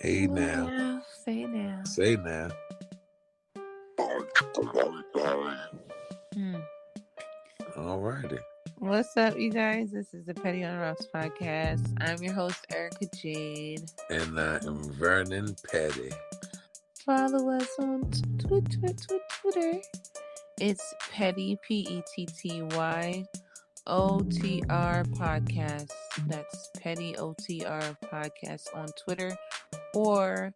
Hey now. Now, say now. Say now. Hmm. Alrighty. What's up, you guys? This is the Petty on the Rocks podcast. I'm your host, Erica Jade. And I am Vernon Petty. Follow us on Twitter. It's Petty, PETTY OTR podcast. That's Petty OTR podcast on Twitter or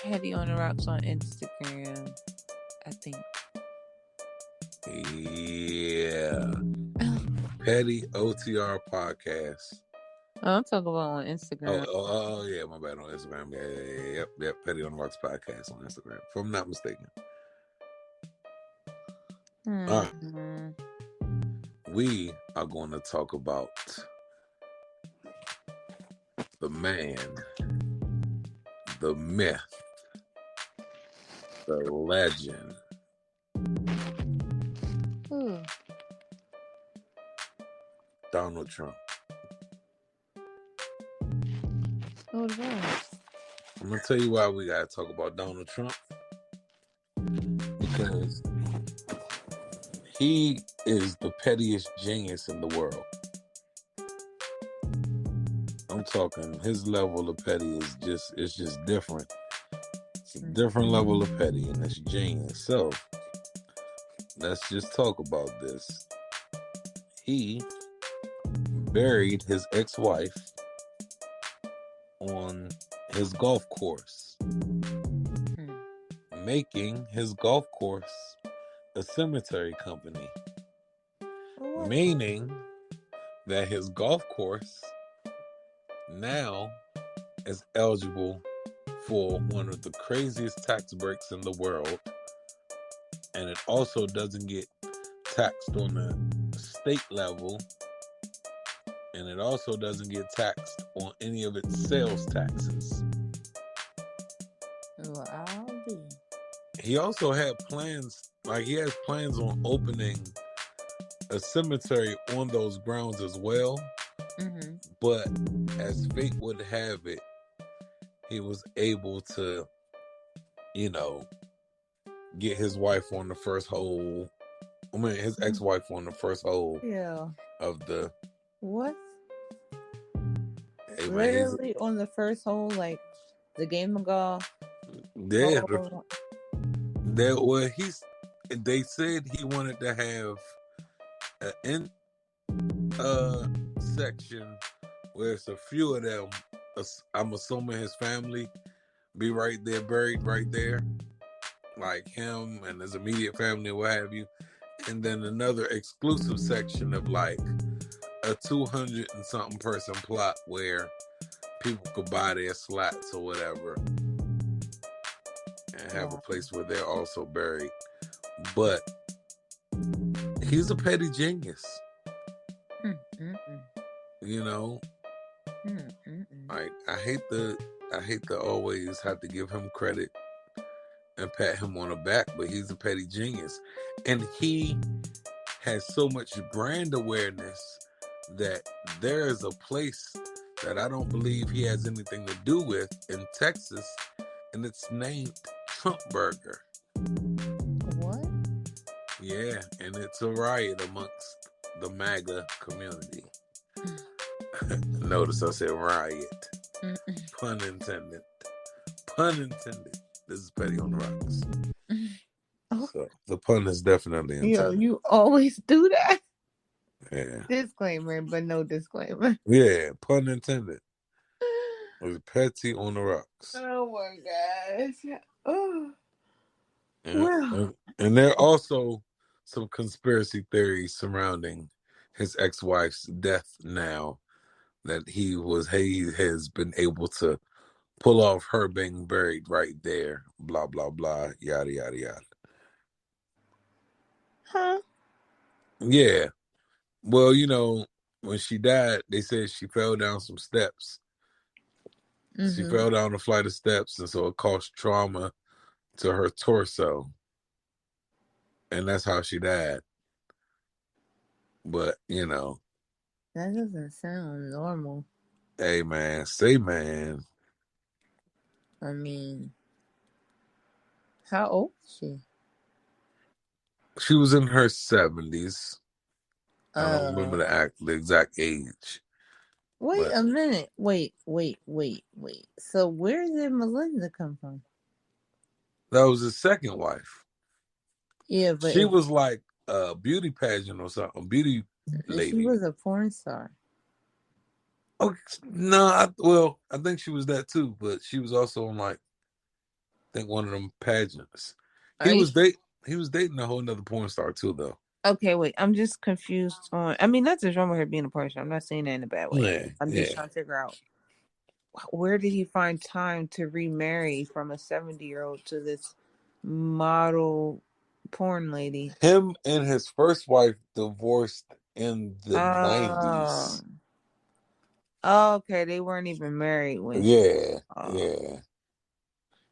Petty on the Rocks on Instagram, I think. Yeah. Petty OTR podcast. I'm talking about on Instagram. Yeah, my bad, on Instagram. Yep. Petty on the Rocks podcast on Instagram, if I'm not mistaken. All right. We are going to talk about the man, the myth, the legend. Donald Trump. Oh, wow. I'm going to tell you why we got to talk about Donald Trump. Because he is the pettiest genius in the world. I'm talking his level of petty is just different. It's a different level of petty, and it's genius. So let's just talk about this. He buried his ex-wife on his golf course, making his golf course a cemetery company, meaning that his golf course now is eligible for one of the craziest tax breaks in the world, and it also doesn't get taxed on the state level, and it also doesn't get taxed on any of its sales taxes. Wow. He also had plans, he has plans on opening a cemetery on those grounds as well. But as fate would have it, he was able to, get his wife on the first hole. His ex-wife on the first hole. Yeah. Of the. What? Hey, literally on the first hole, like the game of golf. Yeah. They said he wanted to have an section where it's a few of them. I'm assuming his family be right there, buried right there, like him and his immediate family, what have you, and then another exclusive section of like a 200 and something person plot where people could buy their slats or whatever and have a place where they're also buried. But he's a petty genius. Like I hate to always have to give him credit and pat him on the back, but he's a petty genius, and he has so much brand awareness that there is a place that I don't believe he has anything to do with in Texas, and it's named Trump Burger. What? Yeah, and it's a riot amongst the MAGA community. Notice I said riot. Pun intended. This is Petty on the Rocks. So the pun is definitely intended. Yo, you always do that. Yeah. Disclaimer, but no disclaimer. Yeah, pun intended. It was Petty on the Rocks. Oh my gosh. Oh. Yeah. Wow. And there are also some conspiracy theories surrounding his ex-wife's death now, that he has been able to pull off her being buried right there, blah, blah, blah, yada, yada, yada. Huh? Yeah. Well, when she died, they said she fell down some steps. She fell down a flight of steps, and so it caused trauma to her torso. And that's how she died. But, that doesn't sound normal. Hey, man. Say, man. I mean, how old is she? She was in her 70s. I don't remember Uh, the exact age, wait but a minute. Wait. So where did Melinda come from? that was his second wife. Yeah, but She was like a beauty pageant or something, beauty if she lady. was a porn star. Oh no, well, I think she was that too, but she was also on like I think one of them pageants. He Are you was date he was dating a whole nother porn star too, though. okay? Wait, I'm just confused on. I mean, that's just wrong with her being a porn star. I'm not saying that in a bad way. Yeah, I'm just yeah. trying to figure out where did he find time to remarry from a 70-year-old to this model porn lady? Him and his first wife divorced in the Oh, 90s. okay. They weren't even married when she. Yeah, Oh, yeah.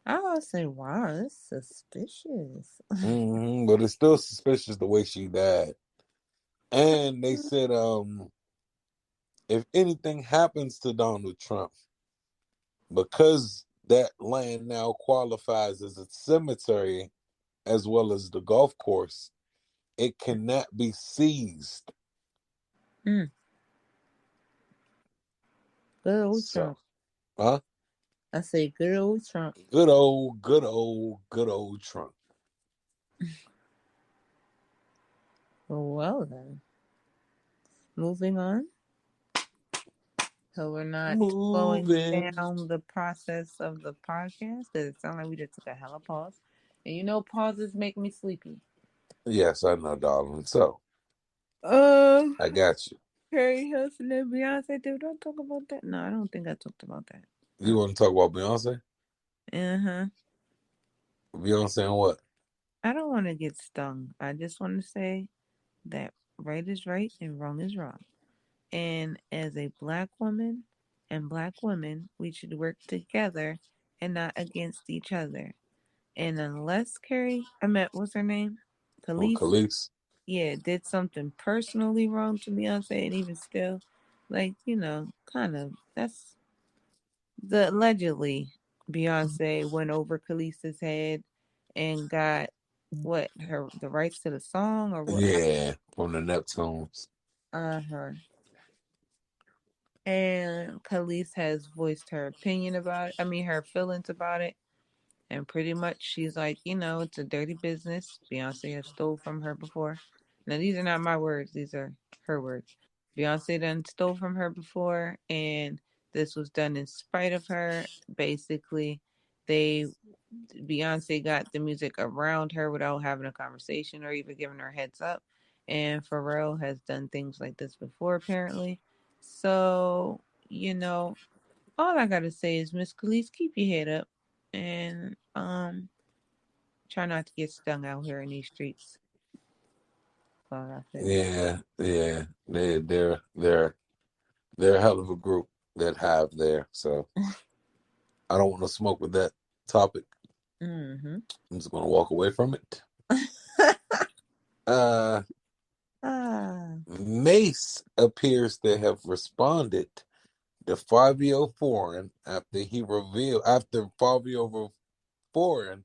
I was saying, wow, that's suspicious. But it's still suspicious the way she died. And they said, if anything happens to Donald Trump, because that land now qualifies as a cemetery as well as the golf course, it cannot be seized. Mm, good old So, Trump. huh? I say, good old Trump. Good old Trump. Well then, moving on. So we're not slowing Moving. down the process of the podcast because it sounds like we just took a hella pause. And you know, pauses make me sleepy. Yes, I know, darling. So, Uh, I got you. Harry Hilson and Beyonce. Dude, don't talk about that. No, I don't think I talked about that. You want to talk about Beyonce? Uh-huh. Beyonce and what? I don't want to get stung. I just want to say that right is right and wrong is wrong. And as a black woman and black women, we should work together and not against each other. And unless Carrie, I met, what's her name? With Khalees, Khalees? yeah, did something personally wrong to Beyonce, and even still, like, kind of, that's the allegedly Beyonce went over Khalees's head and got what her the rights to the song or what? Yeah, from the Neptunes. Uh-huh. And Khalees has voiced her opinion about it. I mean, her feelings about it. And pretty much she's like, it's a dirty business. Beyonce has stole from her before. Now, these are not my words. These are her words. Beyonce done stole from her before. And this was done in spite of her. Basically, they Beyonce got the music around her without having a conversation or even giving her a heads up. And Pharrell has done things like this before, apparently. So, all I gotta say is, Miss Khalees, keep your head up and try not to get stung out here in these streets. That's all I say. Yeah, yeah. They're a hell of a group that have there. So I don't want to smoke with that topic. Mm-hmm. I'm just gonna walk away from it. Uh ah, Mace appears to have responded to Fabio Foreign after Fabio Foreign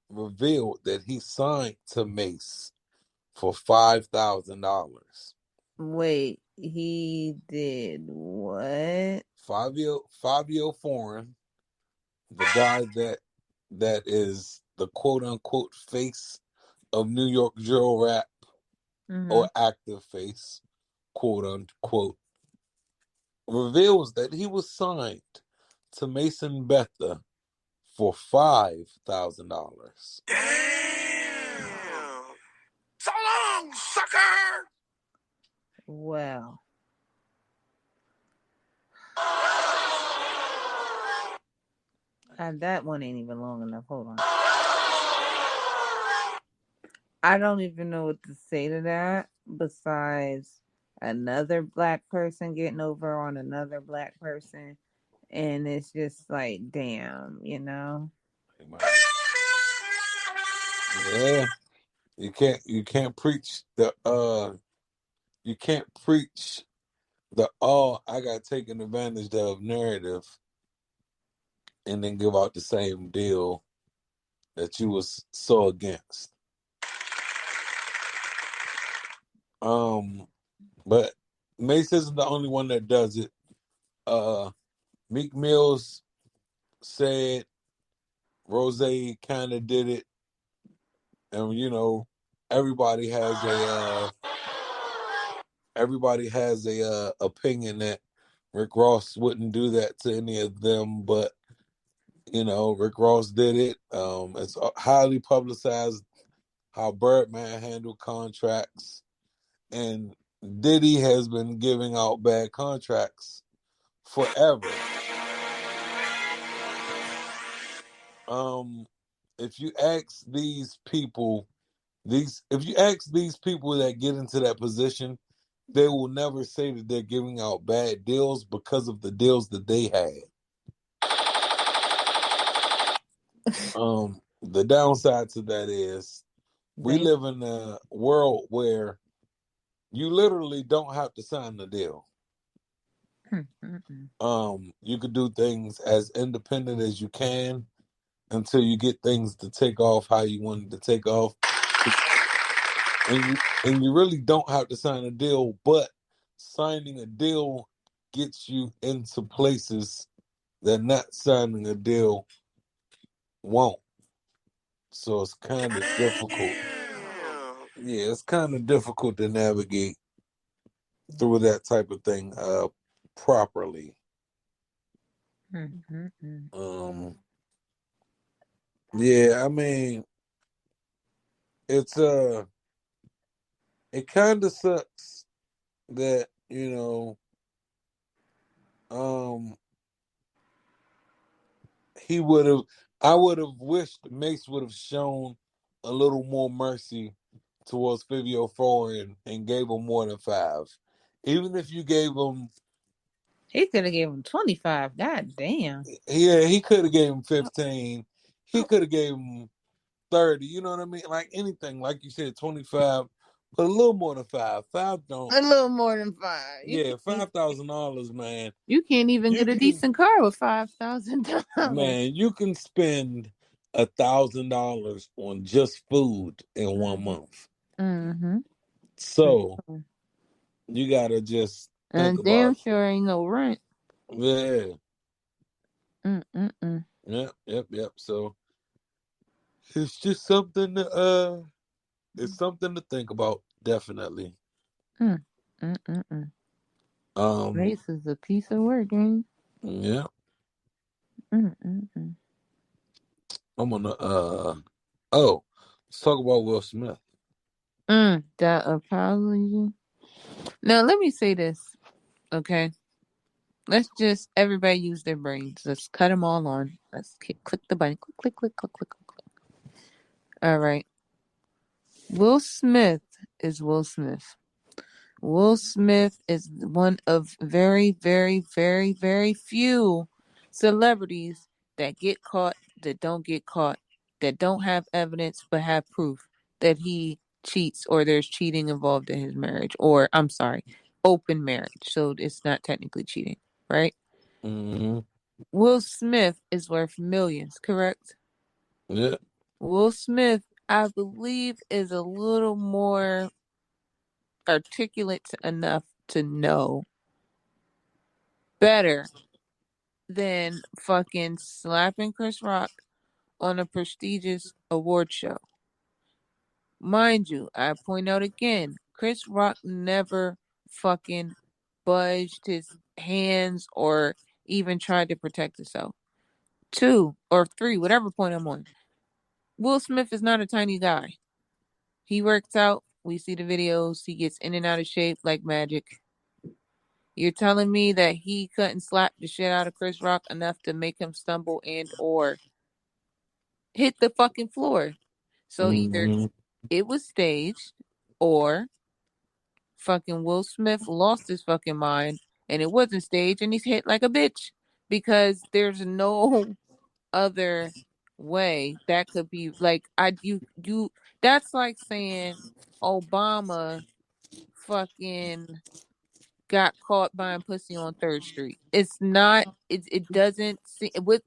revealed that he signed to Mace for $5,000. wait, he did what? Fabio Foreign, the guy that is the quote unquote face of New York drill rap, Mm-hmm. or active face, quote unquote, reveals that he was signed to Mason Betha for $5,000. Damn. So long, sucker. Well, that one ain't even long enough. Hold on. I don't even know what to say to that besides another black person getting over on another black person. And it's just like, damn. Yeah, you can't preach the I got taken advantage of narrative and then give out the same deal that you was so against. But Mace isn't the only one that does it. Meek Mills said Rose kind of did it, and everybody has a opinion that Rick Ross wouldn't do that to any of them, but Rick Ross did it. It's highly publicized how Birdman handled contracts, and Diddy has been giving out bad contracts forever. If you ask these people, that get into that position, they will never say that they're giving out bad deals because of the deals that they had. The downside to that is we They live in a world where you literally don't have to sign the deal. You could do things as independent as you can until you get things to take off how you want it to take off. And you really don't have to sign a deal, but signing a deal gets you into places that not signing a deal won't. So it's kind of difficult. Yeah, it's kind of difficult to navigate through that type of thing properly. Yeah, I mean, it's it kind of sucks that he would have. I would have wished Mace would have shown a little more mercy towards Fivio Foreign and gave him more than 5. Even if you gave him, he could have gave him 25. God damn. yeah, he could have gave him 15. He could have gave him 30. You know what I mean? Like anything, like you said, 25, but a little more than 5. 5 don't. A little more than 5. Yeah, $5,000, man. You can't even You get a can, decent car with $5,000. man, you can spend $1,000 on just food in 1 month. Mm-hmm. So you gotta just think And damn about, sure ain't no rent. yeah, Mm-mm-mm. yep. So it's just something to it's something to think about, definitely. Mm-mm-mm. Um, Race is a piece of work, ain't yeah, Mm-mm-mm. I'm gonna oh, let's talk about Will Smith. That apology. Now, let me say this, okay? Let's just, everybody use their brains. Let's cut them all on. Let's click the button. Click. All right. Will Smith is Will Smith. Will Smith is one of very, very, very, very few celebrities that get caught, that don't get caught, that don't have evidence but have proof that he cheats or there's cheating involved in his marriage. Or, I'm sorry, open marriage. So it's not technically cheating, right? Mm-hmm. Will Smith is worth millions, correct? Yeah. Will Smith, I believe, is a little more articulate enough to know better than fucking slapping Chris Rock on a prestigious award show. Mind you, I point out again, Chris Rock never fucking budged his hands or even tried to protect himself. 2 or 3, whatever point I'm on. Will Smith is not a tiny guy. He works out. We see the videos. He gets in and out of shape like magic. You're telling me that he couldn't slap the shit out of Chris Rock enough to make him stumble and or hit the fucking floor. So either Mm-hmm. it was staged or fucking Will Smith lost his fucking mind and it wasn't staged and he's hit like a bitch because there's no other way that could be like you that's like saying Obama fucking got caught buying pussy on Third Street. It's not. It doesn't see with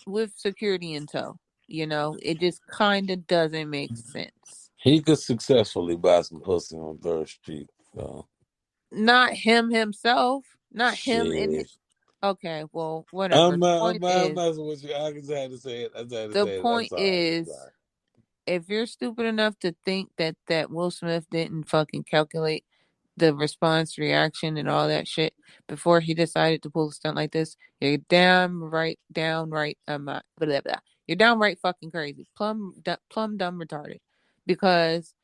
with security in tow. You know, it just kind of doesn't make sense. He could successfully buy some pussy on Third Street. So Not him himself. Not him and. shit. Okay, well, whatever. The point I'm is, messing with you. I just had to say it. I just had to the say it. I'm point sorry. I'm is, sorry. if you're stupid enough to think that Will Smith didn't fucking calculate the response, reaction, and all that shit before he decided to pull a stunt like this, you're downright, blah, blah, blah. You're downright fucking crazy, plumb dumb retarded. Because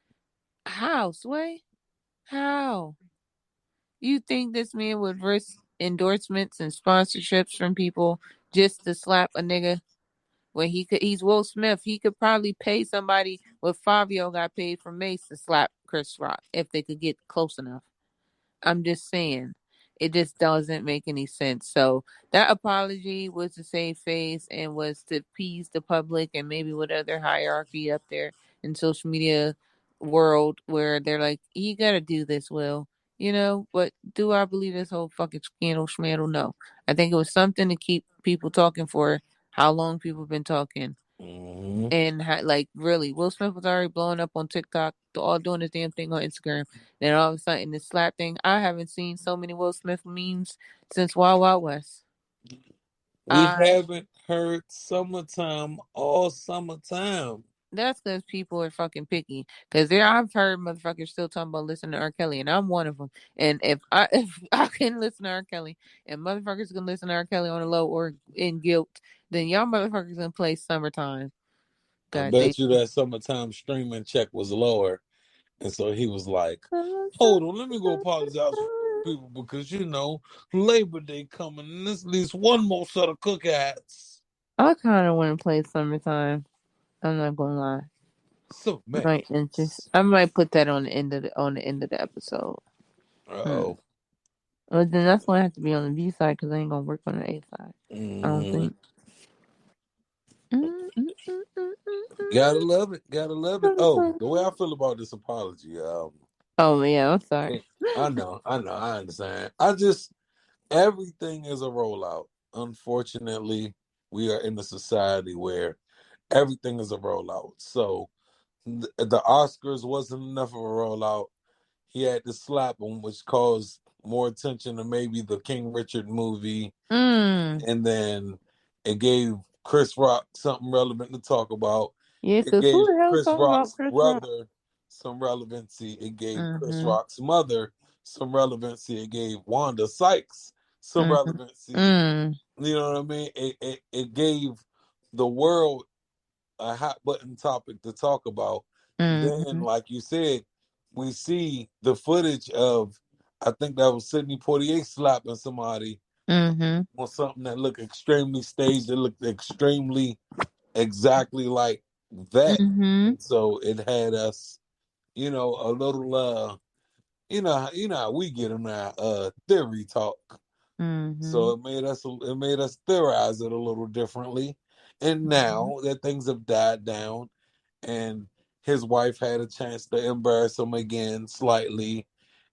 how, Sway? How you think this man would risk endorsements and sponsorships from people just to slap a nigga? When he's Will Smith, he could probably pay somebody what Fabio got paid from Mace to slap Chris Rock if they could get close enough. I'm just saying, it just doesn't make any sense. So that apology was to save face and was to appease the public and maybe what other hierarchy up there in social media world where they're like, you gotta do this, Will. You know, but do I believe this whole fucking scandal schmandal? No. I think it was something to keep people talking for how long people have been talking. Mm-hmm. And like really, Will Smith was already blowing up on TikTok, all doing his damn thing on Instagram. Then all of a sudden, this slap thing. I haven't seen so many Will Smith memes since Wild Wild West. We I haven't heard summertime all summertime. That's because people are fucking picky. Because there, I've heard motherfuckers still talking about listening to R. Kelly, and I'm one of them. And if I if I can listen to R. Kelly, and motherfuckers can listen to R. Kelly on a low or in guilt, then y'all motherfuckers can play summertime. I God damn. bet you that summertime streaming check was lower. And so he was like, hold on, let me go apologize to people because, Labor Day coming and there's at least one more set of cook hats. I kind of want to play summertime. I'm not gonna lie. So many Might interest. hats. I might put that on the end of the episode. Hmm. Uh-oh. But then that's gonna have to be on the B side because I ain't gonna work on the A side. I don't Mm, think. Mm, mm, mm, mm, gotta love it. Gotta love it. Oh, mm, the way I feel about this apology, Oh yeah, I'm sorry. eh, I understand. Everything is a rollout. Unfortunately, we are in a society where everything is a rollout. So the Oscars wasn't enough of a rollout. He had to slap him, which caused more attention to maybe the King Richard movie, Mm. and then it gave Chris Rock something relevant to talk about. Yeah, It cause who gave the hell Chris talking about Rock's Chris Rock? brother some relevancy. It gave Chris Mm-hmm. Rock's mother some relevancy. It gave Wanda Sykes some Mm-hmm. relevancy. Mm. You know what I mean? It gave the world a hot button topic to talk about. Then, Mm-hmm. like you said, we see the footage of, I think that was Sidney Poitier slapping somebody Mm-hmm. on something that looked extremely staged. It looked extremely exactly like that. Mm-hmm. And so it had us, a little how we get them now, theory talk. Mm-hmm. So it made us theorize it a little differently. And now that things have died down and his wife had a chance to embarrass him again slightly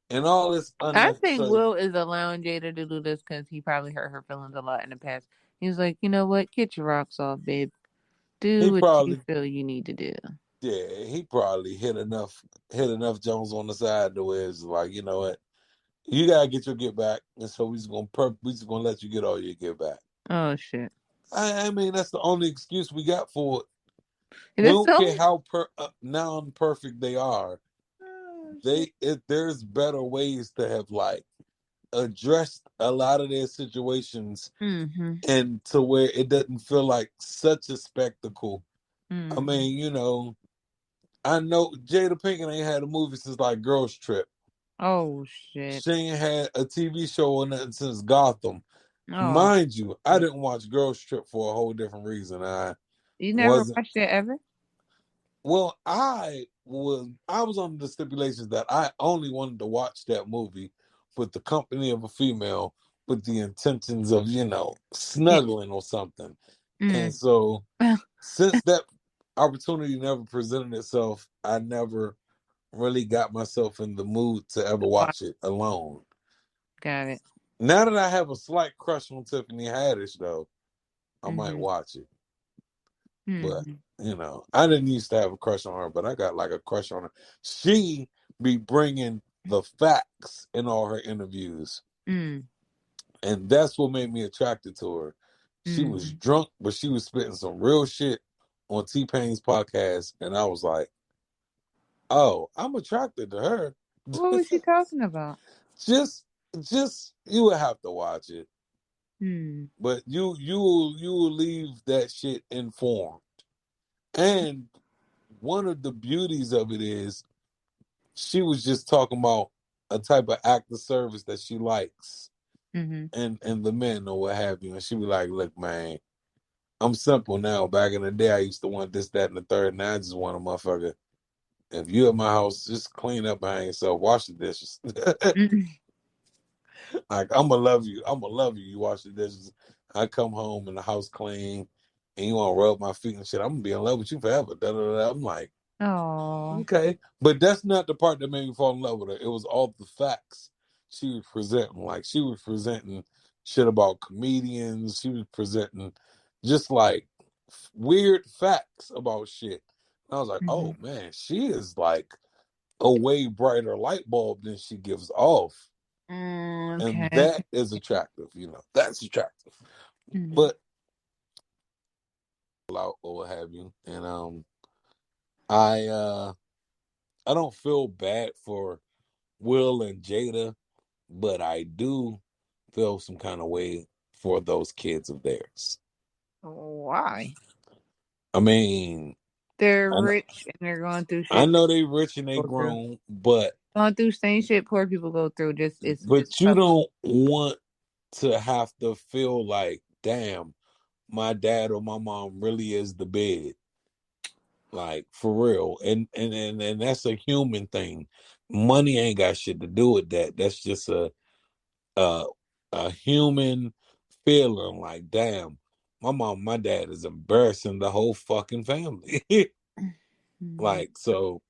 and all this I think unnecessary. Will is allowing Jada to do this because he probably hurt her feelings a lot in the past. He's like, you know what? Get your rocks off, babe. Do He what you probably feel you need to do. he probably hit enough Jones on the side to where it's like, you know what, you gotta get your get back, and so we just gonna let you get all your get back. Oh shit. I mean that's the only excuse we got for it. We That's don't care so. how non-perfect they are. Oh shit. There's better ways to have like addressed a lot of their situations Mm-hmm. and to where it doesn't feel like such a spectacle. I Mm-hmm. mean, I know Jada Pinkett ain't had a movie since like Girls Trip. Oh shit. She ain't had a TV show or nothing since Gotham. Oh Mind you, I shit. didn't watch Girls Trip for a whole different reason. I You never wasn't watched it ever? well, I was on the stipulations that I only wanted to watch that movie with the company of a female with the intentions of, Yeah. snuggling or something. And Mm. so since that opportunity never presented itself, I never really got myself in the mood to ever Wow. watch it alone. Got it. Now that I have a slight crush on Tiffany Haddish, though, I might Mhm. watch it. But Mhm. I didn't used to have a crush on her, but I got like a crush on her. She be bringing the facts in all her interviews, Mm. and that's what made me attracted to her. She was Mhm. drunk, but she was spitting some real shit on T-Pain's podcast, and I was like, "Oh, I'm attracted to her." What was she talking about? just, just you would have to watch it, Hmm. but you will leave that shit informed. And one of the beauties of it is she was just talking about a type of act of service that she likes Mhm. and the men or what have you. And she be like, look, man, I'm simple now. Back in the day I used to want this, that, and the third. Now I just want a motherfucker. If you at my house, just clean up behind yourself, wash the dishes. Mhm. Like I'ma love you. I'ma love you. You wash the dishes. I come home and the house clean and you wanna rub my feet and shit. I'm gonna be in love with you forever. Da, da, da. I'm like, Oh. okay, but that's not the part that made me fall in love with her. It was all the facts she was presenting. Like she was presenting shit about comedians. She was presenting just like weird facts about shit. And I was like, oh Mhm. man, she is like a way brighter light bulb than she gives off, and Okay. that is attractive. That's attractive. Mhm. But or what have you, and I uh, I don't feel bad for Will and Jada, but I do feel some kind of way for those kids of theirs. Why? I mean, They're I know, rich and they're going through I shit that know they rich and they go through. grown, but Going through same shit poor people go through. Just it's you tough. don't want to have to feel like, damn, my dad or my mom really is the bed, like for real. And that's a human thing. Money ain't got shit to do with that. That's just a a human feeling like, damn, my mom, my dad is embarrassing the whole fucking family. Mhm. Like, so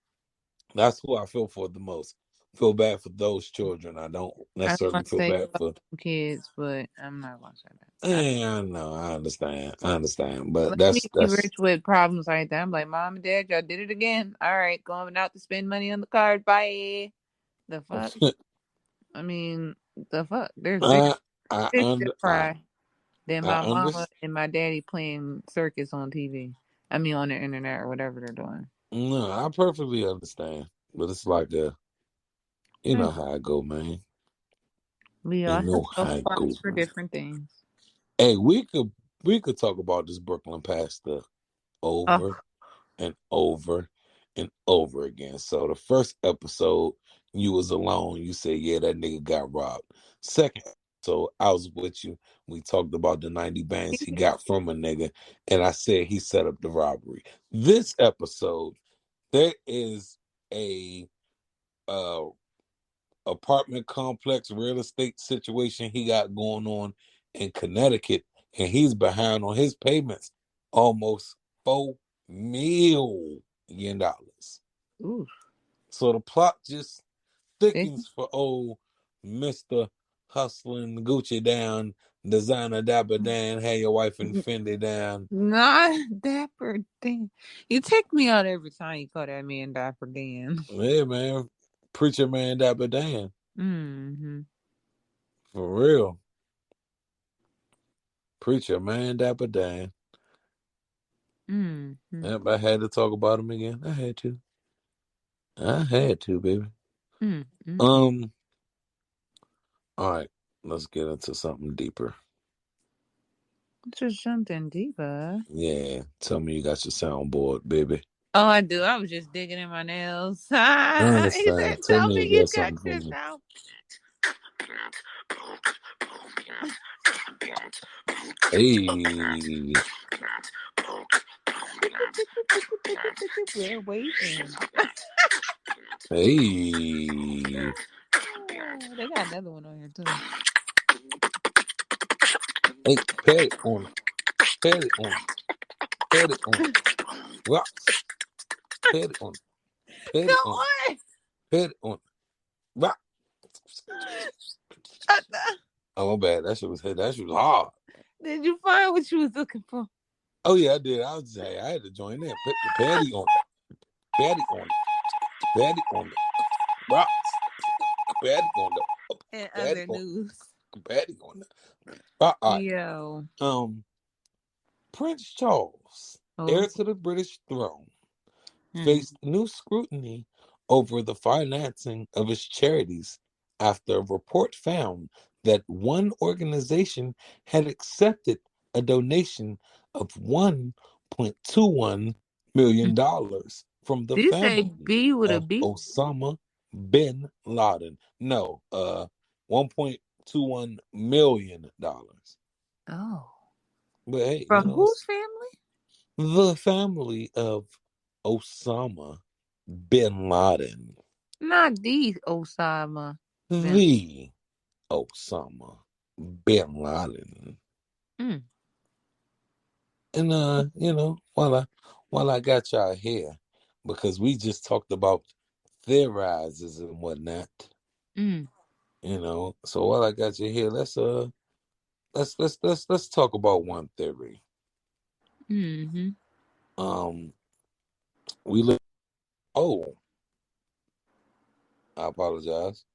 that's who I feel for the most. Feel bad for those children. I don't I was gonna necessarily feel say bad fuck for. them kids, but I'm not gonna say that. I know, I understand, but Let me be that's rich with problems like that. I'm like, Mom and Dad, y'all did it again. All right, going out to spend money on the card. Bye. The fuck? I mean, the fuck? There's bigger I I fish to under fry than I my mama understand. and my daddy playing circus on TV. I mean, on the internet or whatever they're doing. No, I perfectly understand, but it's like you Hmm. know how I go, man. We You all have know how soft it spots goes, for man. different things. Hey, we could talk about this Brooklyn pasta Oh, over and over and over again. So the first episode, you was alone. You said, yeah, that nigga got robbed. Second episode, I was with you. We talked about the 90 bands he got from a nigga, and I said he set up the robbery. This episode, there is a uh apartment complex real estate situation he got going on in Connecticut, and he's behind on his payments almost $4 million. ooh. So the plot just They thickens for old Mr. Hustling Gucci down, designer Dapper Dan, had your wife in Fendi down. not Dapper Dan. You take me out every time you call that man Dapper Dan. Yeah, man. Preacher man Dapper Dan. Mm-hmm. For real. Preacher man Dapper Dan. Mm-hmm. Yep, I had to talk about him again. I had to. I had to, baby. Mm-hmm. Um, all right, let's get into something deeper. Just something deeper. Yeah, tell me you got your soundboard, baby. Oh, I do. I was just digging in my nails. He I said, understand. Tell "Tell me me you you got got something for your me. sound." Hey, We're waiting. hey, They got another one on here too. hey, pat it on it, pat it on it, pat it on it, rocks, pat it on it, pat Come it on it. on. Pet on. Rock. Oh, my bad. That shit was hard. Did you find what you was looking for? Oh yeah, I did. I was say I had to join in. Put the patty on it. Patty on it. Patty on it. Rocks. Patty on it. And Patty other on news. it. Patty on it. All right. Yo. Prince Charles, Oh. heir to the British throne, Mm. faced new scrutiny over the financing of his charities after a report found that one organization had accepted a donation of $1.21 million from the Did you say family B with a of B? Osama bin Laden. No, $1.21 million. Oh. But hey, From whose family? the family of Osama bin Laden. Not the Osama bin. The Osama bin Laden. Mm. And while I got y'all here, because we just talked about theorizes and whatnot, Mm. so while I got you here, let's talk about one theory. Mm-hmm. Um we live oh, I apologize.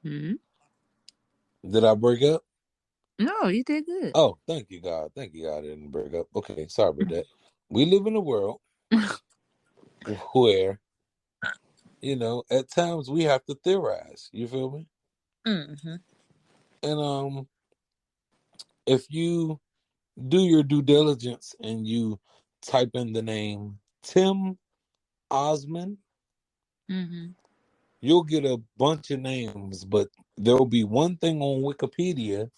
Mm-hmm. Did I break up? No, you did good. Oh, thank you, God. Thank you, God. I didn't break up. Okay, sorry about that. We live in a world where, at times we have to theorize. You feel me? Mm-hmm. And if you do your due diligence and you type in the name Tim Osmond, Mm-hmm. you'll get a bunch of names, but there'll be one thing on Wikipedia,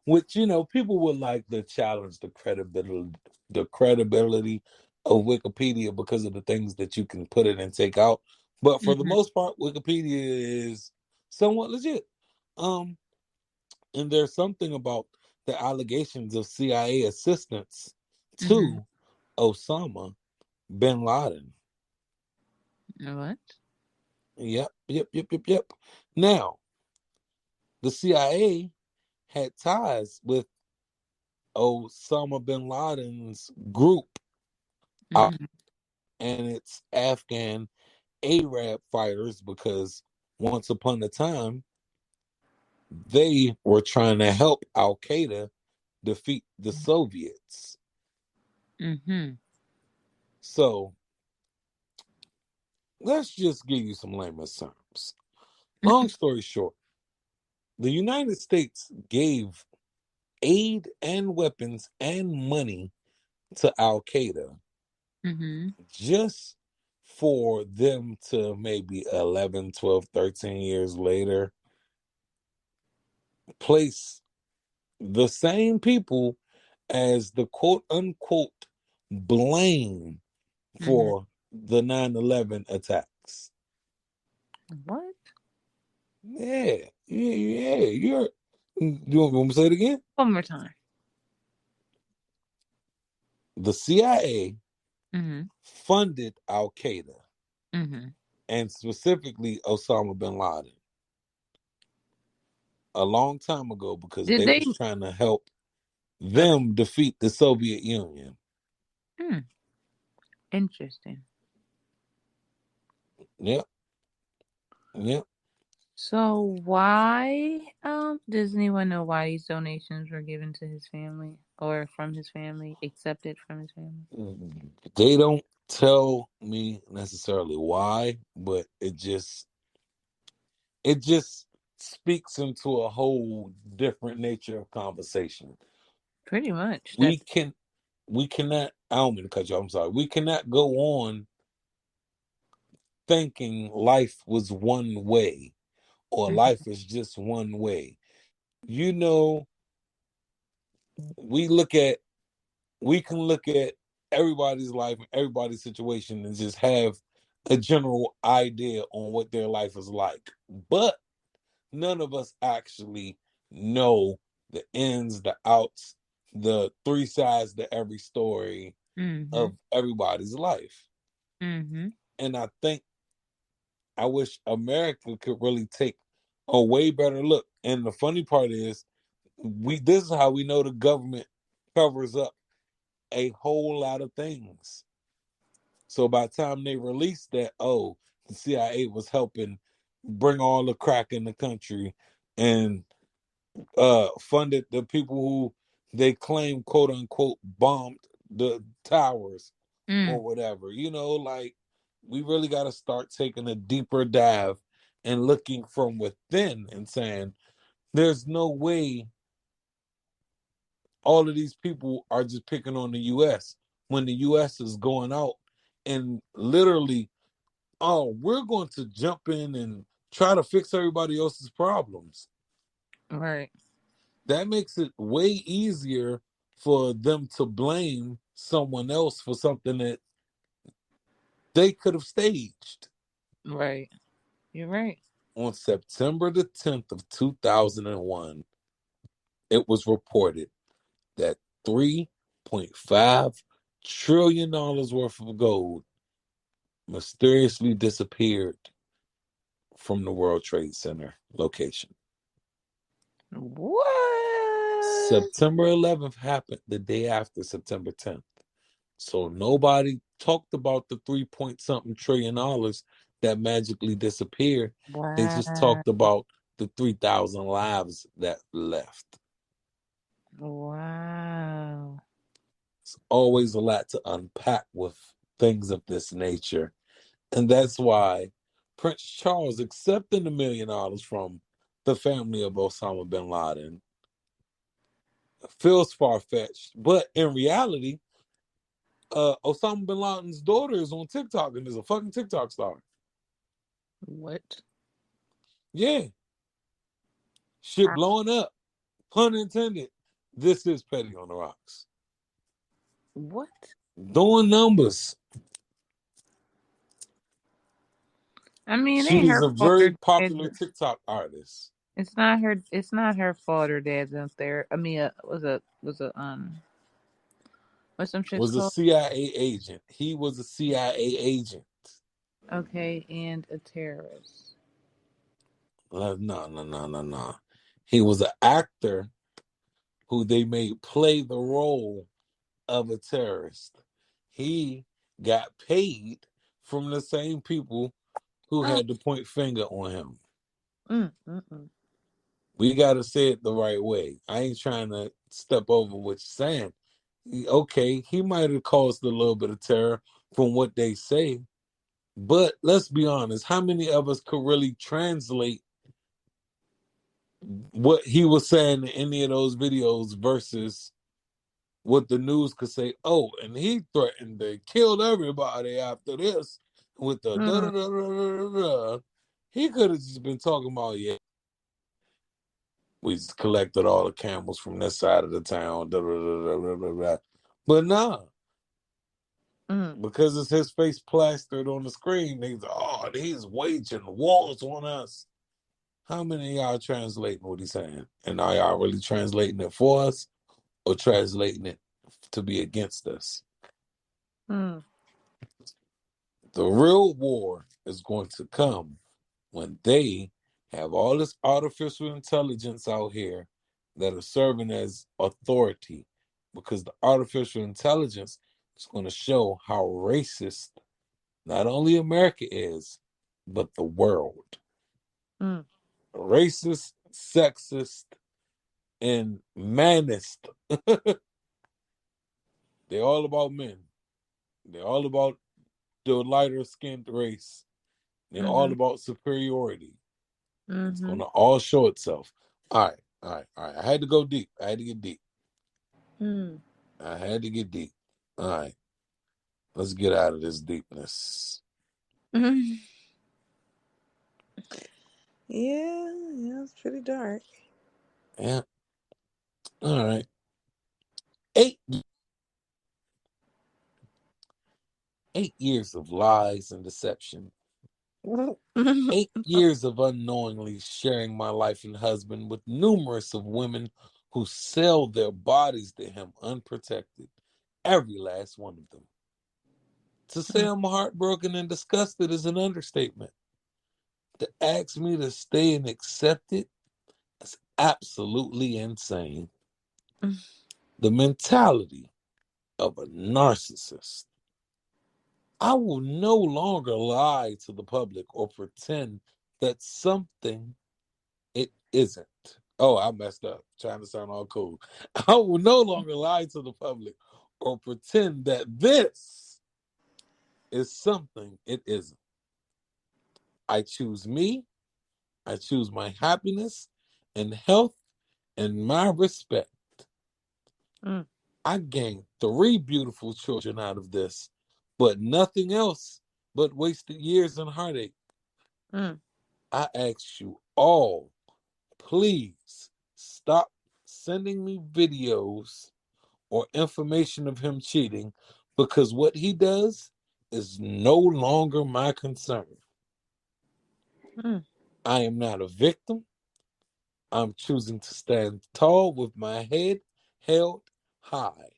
which people would like to challenge the credibility of Wikipedia because of the things that you can put it and take out. But for the Mm-hmm. most part, Wikipedia is somewhat legit. Um, and there's something about the allegations of CIA assistance Mm-hmm. to Osama bin Laden. What? Yep, yep, yep, yep, yep. Now, the CIA had ties with Osama bin Laden's group Mm-hmm. and its Afghan Arab fighters because once upon a time they were trying to help Al Qaeda defeat the Soviets. Mm-hmm. So let's just give you some layman's terms. Long story short, the United States gave aid and weapons and money to Al Qaeda Mm-hmm. just for them to maybe 11, 12, 13 years later place the same people as the quote unquote blame Mm-hmm. for the 9/11 attacks. What? Yeah, yeah, yeah. You want me to say it again? One more time. The CIA Mm-hmm. funded Al Qaeda Mm-hmm. and specifically Osama bin Laden a long time ago because Did they they? was trying to help Okay. them defeat the Soviet Union. Hmm. Interesting. Yep, yep. So why does anyone know why these donations were given to his family or from his family, accepted from his family? They don't tell me necessarily why, but it just speaks into a whole different nature of conversation. Pretty much. We can we cannot I don't mean to cut you off, I'm sorry. We cannot go on thinking life was one way or life is just one way. You know, we look at we can look at everybody's life and everybody's situation and just have a general idea on what their life is like. But none of us actually know the ins, the outs, the three sides to every story Mm-hmm. of everybody's life. Mm-hmm. And I think I wish America could really take a way better look. And the funny part is, this is how we know the government covers up a whole lot of things. So by the time they released that, oh, the CIA was helping bring all the crack in the country and funded the people who they claim, quote unquote, bombed the towers Mm. or whatever. Like, we really got to start taking a deeper dive and looking from within and saying, there's no way all of these people are just picking on the US when the US is going out and literally, oh, we're going to jump in and try to fix everybody else's problems. Right. That makes it way easier for them to blame someone else for something that they could have staged. Right. You're right. On September the 10th of 2001, it was reported that $3.5 trillion worth of gold mysteriously disappeared from the World Trade Center location. What? September 11th happened the day after September 10th. So nobody talked about the 3 point something trillion dollars that magically disappeared. They just Wow. talked about the 3,000 lives that left. Wow. It's always a lot to unpack with things of this nature. And that's why Prince Charles accepting $1 million from the family of Osama bin Laden feels far fetched. But in reality, Osama bin Laden's daughter is on TikTok and is a fucking TikTok star. What? Yeah, shit How? blowing up. Pun intended. This is Petty on the Rocks. What? Doing numbers. I mean, it ain't She's her a fault very her popular dad. TikTok artist. It's not her. It's not her fault her dad's up there. I mean, what's some shits Was a called? CIA agent. He was a CIA agent. Okay, and a terrorist. No, no, no, no, no. He was an actor who they made play the role of a terrorist. He got paid from the same people who Oh. had to point finger on him. Mm, mm, mm. We got to say it the right way. I ain't trying to step over what you're saying. Okay, he might have caused a little bit of terror from what they say, but let's be honest. How many of us could really translate what he was saying in any of those videos versus what the news could say? Oh, and he threatened to kill everybody after this with the da Mm, da da da da da. He could have just been talking about, yeah, we just collected all the camels from this side of the town. Da, da, da, da, da, da. But nah, mm, because it's his face plastered on the screen, he's waging wars on us. How many of y'all translating what he's saying? And are y'all really translating it for us or translating it to be against us? mm, The real war is going to come when they have all this artificial intelligence out here that are serving as authority, because the artificial intelligence is going to show how racist not only America is, but the world. mm, Racist, sexist, and manist. They're all about men. They're all about the lighter skinned race. They're all mhm, about superiority. It's mhm, going to all show itself. All right, all right, all right. I had to go deep. I had to get deep. mm. I had to get deep. All right, let's get out of this deepness. Mhm. Yeah, yeah, it's pretty dark. Yeah. All right. Eight 8 years of lies and deception. 8 years of unknowingly sharing my life and husband with numerous of women who sell their bodies to him unprotected. Every last one of them. To say I'm heartbroken and disgusted is an understatement. To ask me to stay and accept it is absolutely insane. The mentality of a narcissist. I will no longer lie to the public or pretend that something it isn't. Oh, I messed up. Trying to sound all cool. I will no longer lie to the public or pretend that this is something it isn't. I choose me. I choose my happiness and health and my respect. Mm, I gained 3 beautiful children out of this, but nothing else but wasted years and heartache. mm, I ask you all, please stop sending me videos or information of him cheating because what he does is no longer my concern. mm, I am not a victim. I'm choosing to stand tall with my head held high.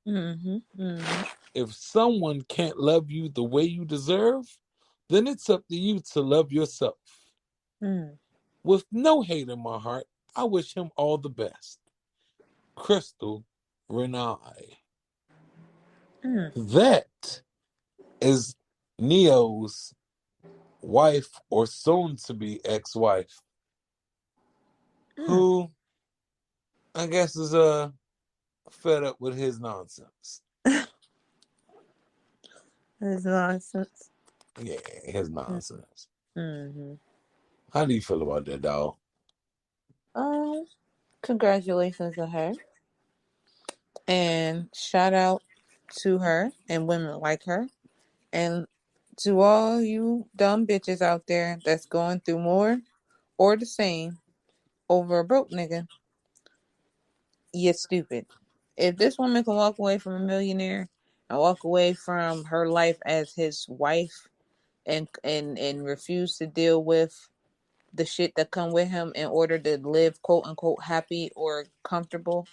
mm-hmm, mm-hmm, If someone can't love you the way you deserve, then it's up to you to love yourself. mm, With no hate in my heart, I wish him all the best. Crystal Renai. mm, That is Neo's wife or soon to be ex wife, mm. who I guess is fed up with his nonsense. That's nonsense. Yeah, his nonsense. Mm-hmm. How do you feel about that, dog? Um, Congratulations to her, and shout out to her and women like her, and to all you dumb bitches out there that's going through more or the same over a broke nigga. You're stupid. If this woman can walk away from a millionaire and walk away from her life as his wife and refuse to deal with the shit that come with him in order to live quote unquote happy or comfortable,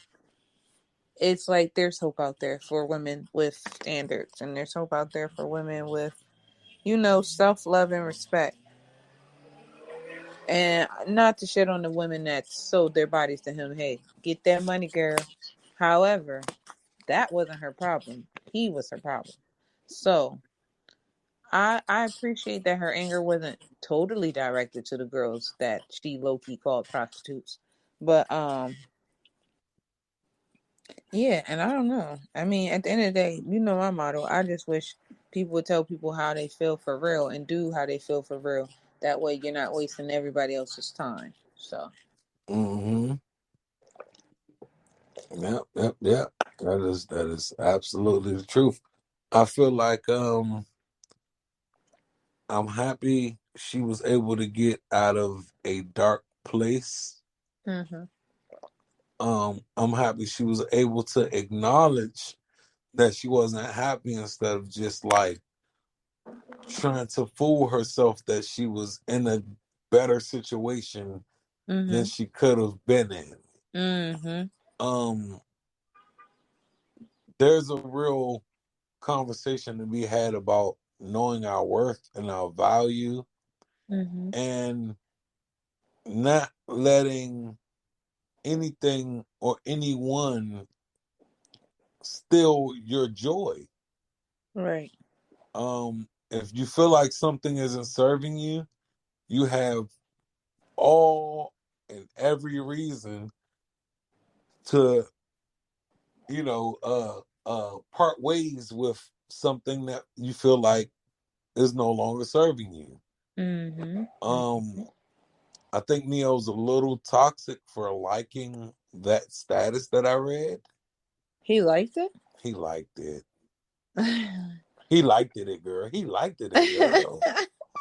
it's like there's hope out there for women with standards, and there's hope out there for women with, self-love and respect. And not to shit on the women that sold their bodies to him. Hey, get that money, girl. However, that wasn't her problem. He was her problem. So I appreciate that her anger wasn't totally directed to the girls that she low key called prostitutes. But yeah, and I don't know. I mean, at the end of the day, you know my motto. I just wish people would tell people how they feel for real and do how they feel for real. That way you're not wasting everybody else's time. So Mm-hmm. Yep, yep, yep. That is absolutely the truth. I feel like I'm happy she was able to get out of a dark place. mm-hmm. I'm happy she was able to acknowledge that she wasn't happy instead of just like trying to fool herself that she was in a better situation than Mm-hmm. she could have been in. Mm-hmm. Um, there's a real conversation to be had about knowing our worth and our value Mm-hmm. and not letting anything or anyone steal your joy. Right. If you feel like something isn't serving you, you have all and every reason to, part ways with something that you feel like is no longer serving you. Mm-hmm. Um, I think Neo's a little toxic for liking that status that I read. He liked it. He liked it. He liked it, girl. He liked it, girl.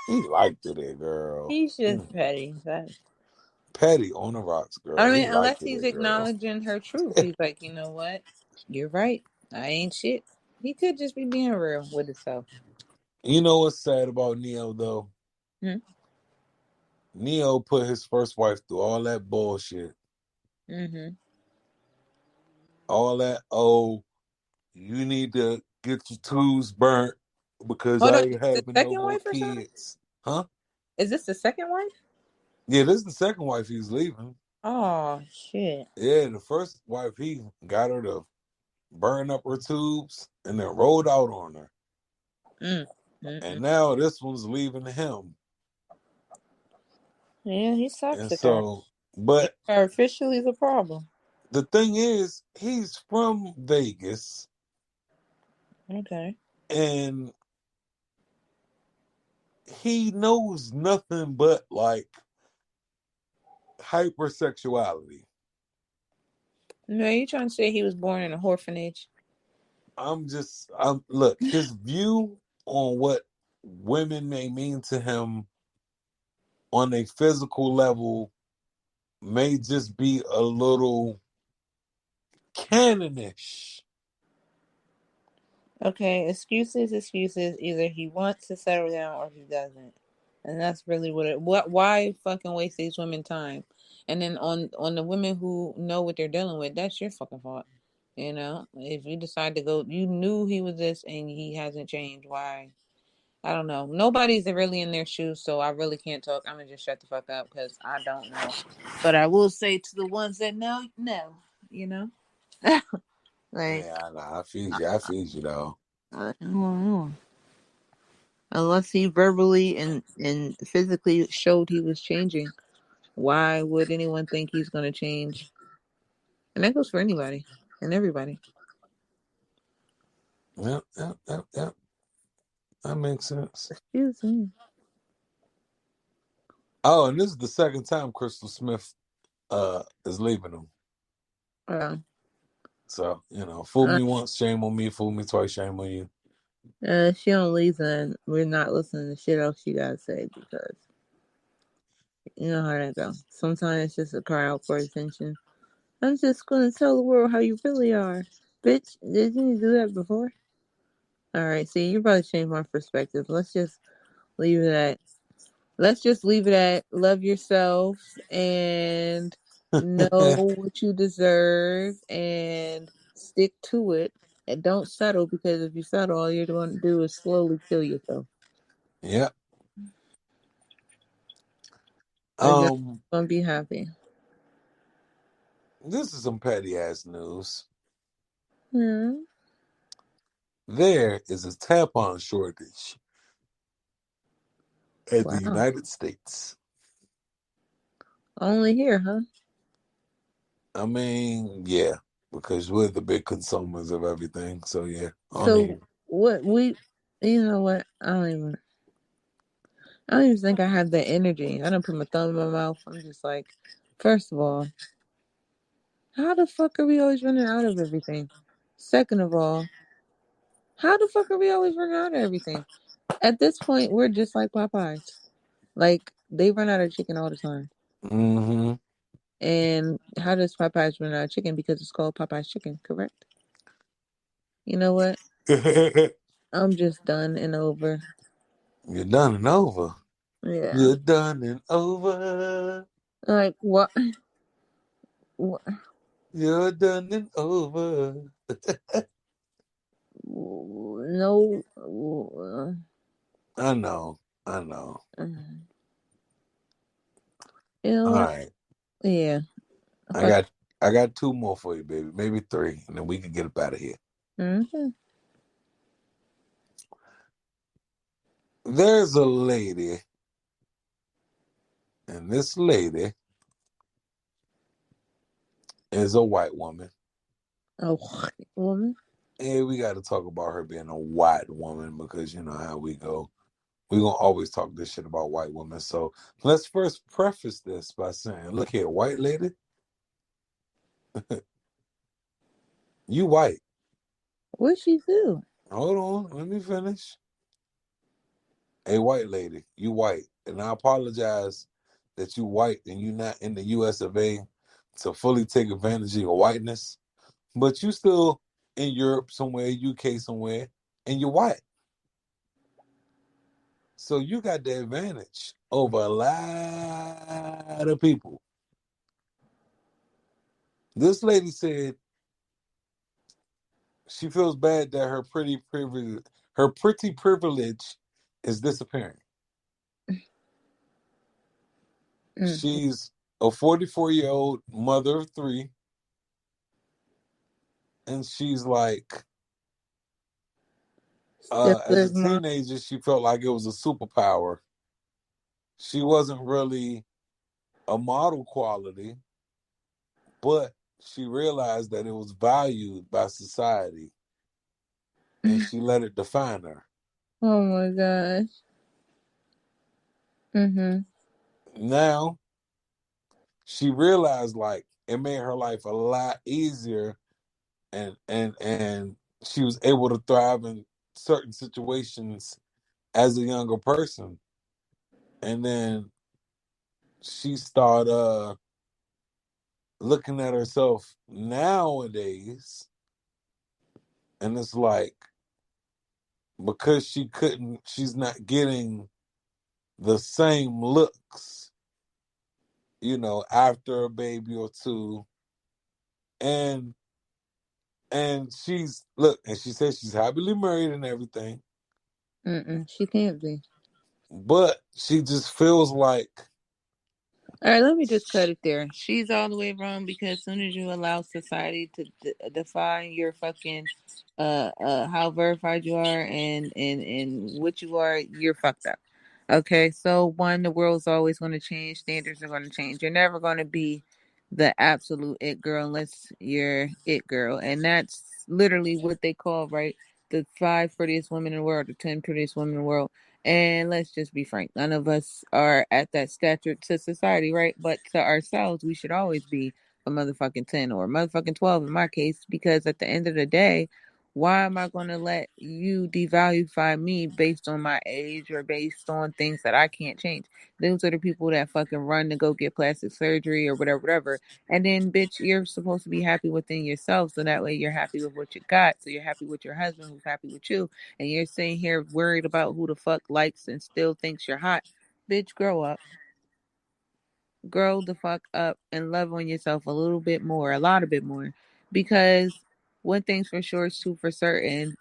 He liked it, girl. He's just Mm. petty. Petty on the rocks, I girl. He mean, liked unless he's it, girl. acknowledging her truth. He's like, you know what? You're right. I ain't shit. He could just be being real with himself. You know what's sad about Neo though? Hmm? Neo put his first wife through all that bullshit. Mm-hmm. All that, oh, you need to get your tools burnt because Hold I on. ain't The having no second more wife or something? kids. Huh? Is this the second wife? Yeah, this is the second wife he's leaving. Oh shit. Yeah, the first wife he got her to burn up her tubes and then rolled out on her. Mm. Mm-mm. And now this one's leaving him. Yeah, he's And toxic. Her. so, but Her officially the problem. the thing is, he's from Vegas Okay. and he knows nothing but like hypersexuality. No, you trying to say he was born in a orphanage? I'm look, his view on what women may mean to him on a physical level may just be a little canonish. Okay, excuses, excuses. Either he wants to settle down or he doesn't, and that's really what it. What? Why fucking waste these women time? And then on the women who know what they're dealing with, that's your fucking fault. You know, if you decide to go, you knew he was this and he hasn't changed. Why? I don't know. Nobody's really in their shoes, so I really can't talk. I'm gonna just shut the fuck up because I don't know. But I will say to the ones that know, no. You know, like. Yeah, I feel you. I feel you though. I don't know. Unless he verbally and physically showed he was changing, why would anyone think he's going to change? And that goes for anybody and everybody. Yep, yep, yep, yep. That makes sense. Excuse me. Oh, and this is the second time Crystal Smith is leaving him. Uh, So, fool uh, me once, shame on me, fool me twice, shame on you. she don't listen. We're not listening to shit else she got to say because you know how that go. Sometimes it's just a cry out for attention. I'm just going to tell the world how you really are. Bitch, did you do that before? All right, see, you probably changed my perspective. Leave it at let's just leave it at love yourself and know what you deserve and stick to it and don't settle because if you settle all you're going to do is slowly kill yourself Yep. or just Um, going to be happy. this is some petty ass news. Yeah. There is a tampon shortage in the Wow. United States. Only here, huh? I mean, yeah, because we're the big consumers of everything. So yeah, only So here. what we you know what I don't even think I have the energy. I don't put my thumb in my mouth. I'm just like, first of all, how the fuck are we always running out of everything? Second of all, how the fuck are we always running out of everything? At this point, we're just like Popeyes. Like, they run out of chicken all the time. Mm-hmm. And how does Popeyes run out of chicken? Because it's called Popeyes chicken, correct? You know what? I'm just done and over. You're done and over. Yeah. You're done and over. Like, what? What? You're done and over. No. I know. I know. You know All what? right. Yeah. I Fuck. got I got two more for you, baby. Maybe three, and then we can get up out of here. Mm-hmm. There's a lady, and this lady is a white woman. Oh, woman. And we got to talk about her being a white woman because you know how we go. We're going to always talk this shit about white women. So let's first preface this by saying, look here, white lady, you white. What'd she do? Hold on, let me finish. A white lady, you white. And I apologize that you white and you not in the US of A to fully take advantage of your whiteness. But you still in Europe somewhere, UK somewhere, and you're white. So you got the advantage over a lot of people. This lady said she feels bad that her pretty privilege is disappearing. Mm. She's a 44-year-old mother of three, and she's like, as a Stifler's mom. teenager, she felt like it was a superpower. She wasn't really a model quality, but she realized that it was valued by society, and she let it define her. Oh my gosh. Mhm. Now she realized like it made her life a lot easier, and she was able to thrive in certain situations as a younger person. And then she started looking at herself nowadays, and it's like because she's not getting the same looks, after a baby or two, and and she says she's happily married and everything, Mm-mm. She can't be. but she just feels like All right, let me just cut it there. She's all the way wrong because as soon as you allow society to define your fucking how verified you are and what you are, you're fucked up. Okay, so one, the world's always going to change. Standards are going to change. You're never going to be the absolute it girl unless you're it girl, and that's literally what they call right the five prettiest women in the world, the 10 prettiest women in the world. And let's just be frank, none of us are at that stature to society, right? But to ourselves, we should always be a motherfucking 10 or a motherfucking 12 in my case, because at the end of the day, why am I going to let you devalue me based on my age or based on things that I can't change? Those are the people that fucking run to go get plastic surgery or whatever, whatever. And then, bitch, you're supposed to be happy within yourself. So that way you're happy with what you got. So you're happy with your husband who's happy with you, and you're sitting here worried about who the fuck likes and still thinks you're hot. Bitch, grow up. Grow the fuck up and love on yourself a little bit more, a lot of bit more. Because one thing's for sure is two for certain.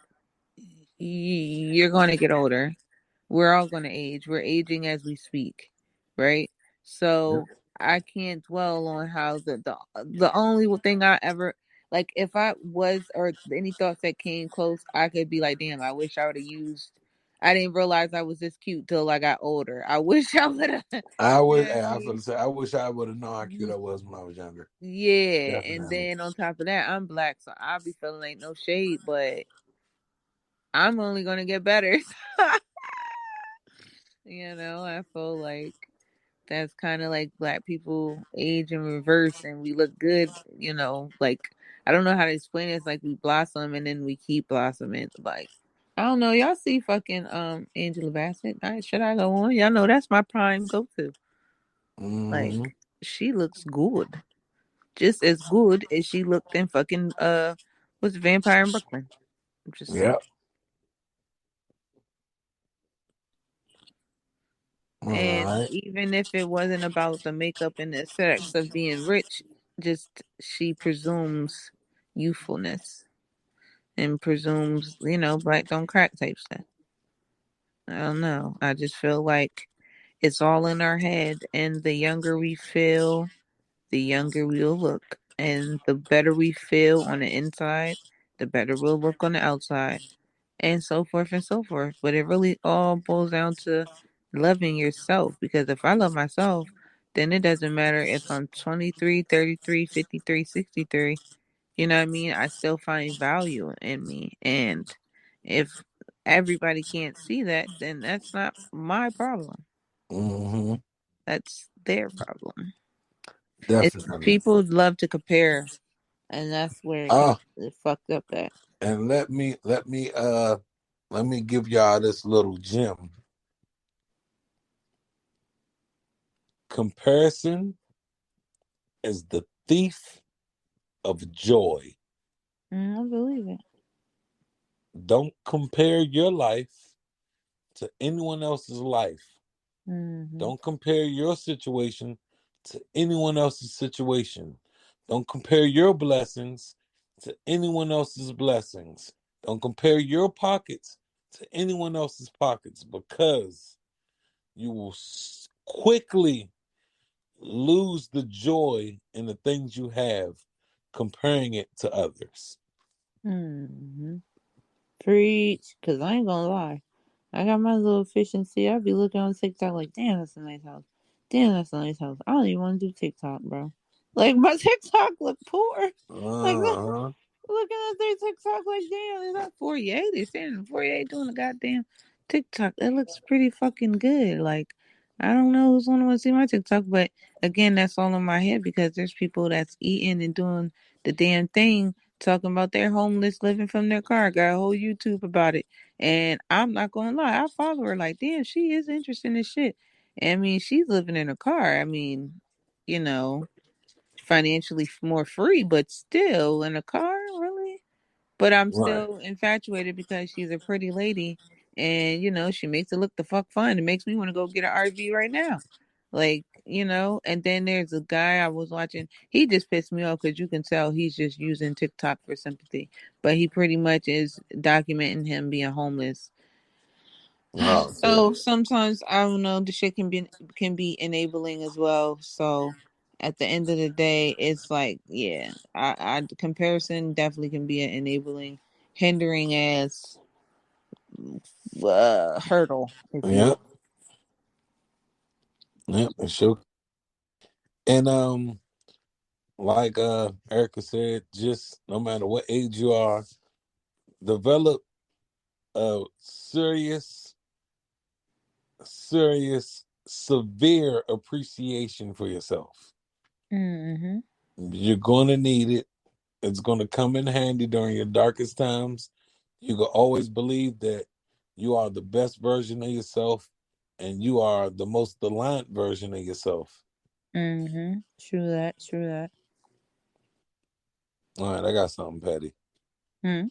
You're going to get older. We're all going to age. We're aging as we speak, right? So I can't dwell on how the only thing I ever like if I was or any thoughts that came close, I could be like, damn, I wish I would have used. I didn't realize I was this cute till I got older. I wish I would have. I You would. know what I I feel mean? to say I wish I would have known how cute I was when I was younger. Yeah, and Definitely. then on top of that, I'm black, so I'll be feeling like no shade, but I'm only gonna get better. I feel like that's kind of like black people age in reverse and we look good, like I don't know how to explain it. It's like we blossom and then we keep blossoming. Like, I don't know. Y'all see fucking Angela Bassett? Should I go on? Y'all know that's my prime go to. Hmm. Like, she looks good. Just as good as she looked in fucking what's Vampire in Brooklyn. I'm just saying. Yep. All And right. even if it wasn't about the makeup and the aesthetics of being rich, just she presumes youthfulness and presumes, black don't crack type stuff. I don't know. I just feel like it's all in our head, and the younger we feel, the younger we'll look. And the better we feel on the inside, the better we'll look on the outside, and so forth and so forth. But it really all boils down to loving yourself. Because if I love myself, then it doesn't matter if I'm 23, 33, 53, 63. You know what I mean? I still find value in me. And if everybody can't see that, then that's not my problem. Hmm. That's their problem. It's Definitely. people love to compare, and that's where it gets Ah, fucked up at. and let me give y'all this little gem. Comparison is the thief of joy. I believe it. Don't compare your life to anyone else's life. Hmm. Don't compare your situation to anyone else's situation. Don't compare your blessings to anyone else's blessings. Don't compare your pockets to anyone else's pockets, because you will quickly lose the joy in the things you have, comparing it to others. Hmm. Preach, cause I ain't gonna lie. I got my little efficiency. I be looking on TikTok like, damn, that's a nice house. Damn, that's a nice house. I don't even want to do TikTok, bro. Like my TikTok look poor. Like Uh-huh. looking at their TikTok like, damn, is that 48? They're standing in 48 doing a goddamn TikTok. That looks pretty fucking good. Like, I don't know who's gonna want to see my TikTok, but again, that's all in my head because there's people that's eating and doing the damn thing, talking about their homeless living from their car. Got a whole YouTube about it. And I'm not gonna lie, I follow her like, damn, she is interested in this shit. I mean, she's living in a car. I mean, you know, financially more free, but still in a car, really? But I'm Right. still infatuated because she's a pretty lady and, you know, she makes it look the fuck fun. It makes me want to go get an RV right now. Like, you know, and then there's a guy I was watching. He just pissed me off because you can tell he's just using TikTok for sympathy. But he pretty much is documenting him being homeless. Oh shit. So sometimes I don't know the shit can be enabling as well. So at the end of the day, it's like yeah, I the comparison definitely can be an enabling, hindering as hurdle, if you Yep. will. Yep. It sure. And like Erica said, just no matter what age you are, develop a severe appreciation for yourself. Mm-hmm. You're gonna need it. It's gonna come in handy during your darkest times. You can always believe that you are the best version of yourself and you are the most aligned version of yourself. Mm-hmm. True that. True that. All right, I got something petty. Hmm.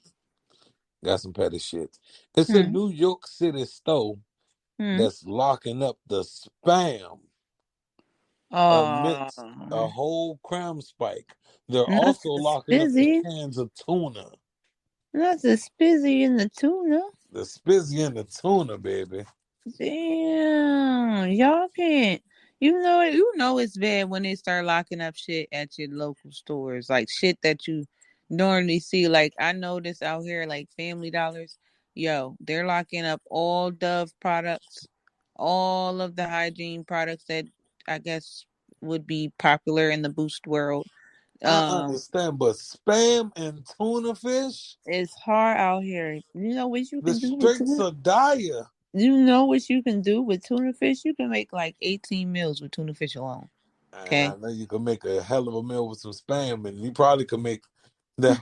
Got some petty shit. It's a Hmm. New York City store Hmm. that's locking up the spam Oh, amidst a whole crime spike. They're not also the locking up the spizzy. cans of tuna. Not the spizzy in the tuna. The spizzy and the tuna, baby. Damn, y'all can't. You know it's bad when they start locking up shit at your local stores, like shit that you normally see. Like I notice out here, like Family Dollars, yo, they're locking up all Dove products, all of the hygiene products that I guess would be popular in the Boost world. I Um, understand, but spam and tuna fish, it's hard out here. You know what you the can do with streets tuna? are dire. You know what you can do with tuna fish? You can make like 18 meals with tuna fish alone. And I Okay. know you can make a hell of a meal with some spam, and you probably could make the